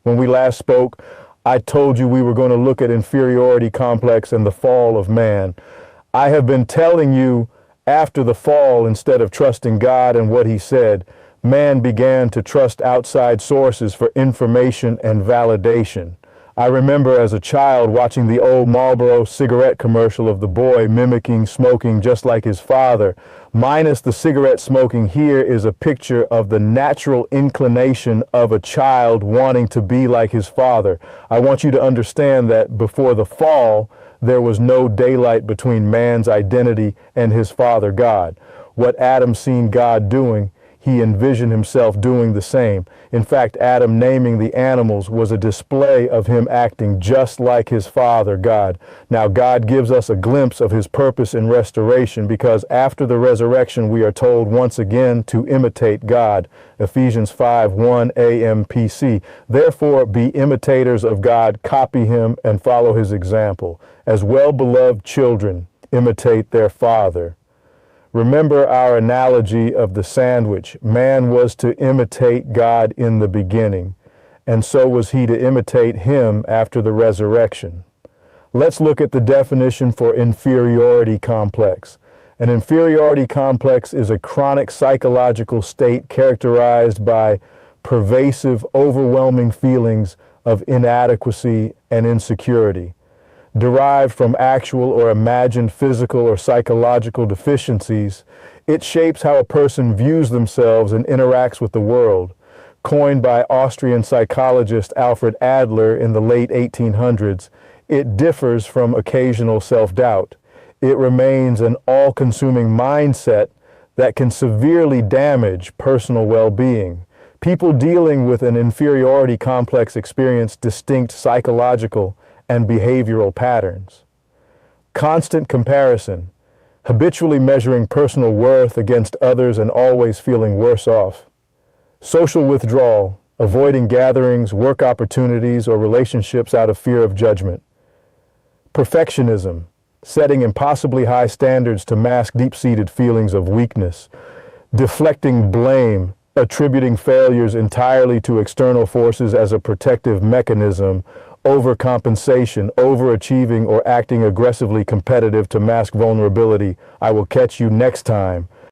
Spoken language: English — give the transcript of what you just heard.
When we last spoke, I told you we were going to look at inferiority complex and the fall of man. I have been telling you after the fall, instead of trusting God and what he said, man began to trust outside sources for information and validation. I remember as a child watching the old Marlboro cigarette commercial of the boy mimicking smoking just like his father. Minus the cigarette smoking, here is a picture of the natural inclination of a child wanting to be like his father. I want you to understand that before the fall, there was no daylight between man's identity and his father God. What Adam seen God doing, he envisioned himself doing the same. In fact, Adam naming the animals was a display of him acting just like his father, God. Now, God gives us a glimpse of his purpose in restoration because after the resurrection, we are told once again to imitate God. Ephesians 5:1 AMPC. Therefore, be imitators of God, copy him, and follow his example. As well-beloved children, imitate their father. Remember our analogy of the sandwich. Man was to imitate God in the beginning, and so was he to imitate him after the resurrection. Let's look at the definition for inferiority complex. An inferiority complex is a chronic psychological state characterized by pervasive, overwhelming feelings of inadequacy and insecurity. Derived from actual or imagined physical or psychological deficiencies, it shapes how a person views themselves and interacts with the world. Coined by Austrian psychologist Alfred Adler in the late 1800s, it differs from occasional self-doubt. It remains an all-consuming mindset that can severely damage personal well-being. People dealing with an inferiority complex experience distinct psychological and behavioral patterns. Constant comparison, habitually measuring personal worth against others and always feeling worse off. Social withdrawal, avoiding gatherings, work opportunities, or relationships out of fear of judgment. Perfectionism, setting impossibly high standards to mask deep-seated feelings of weakness. Deflecting blame, attributing failures entirely to external forces as a protective mechanism. Overcompensation, overachieving, or acting aggressively competitive to mask vulnerability. I will catch you next time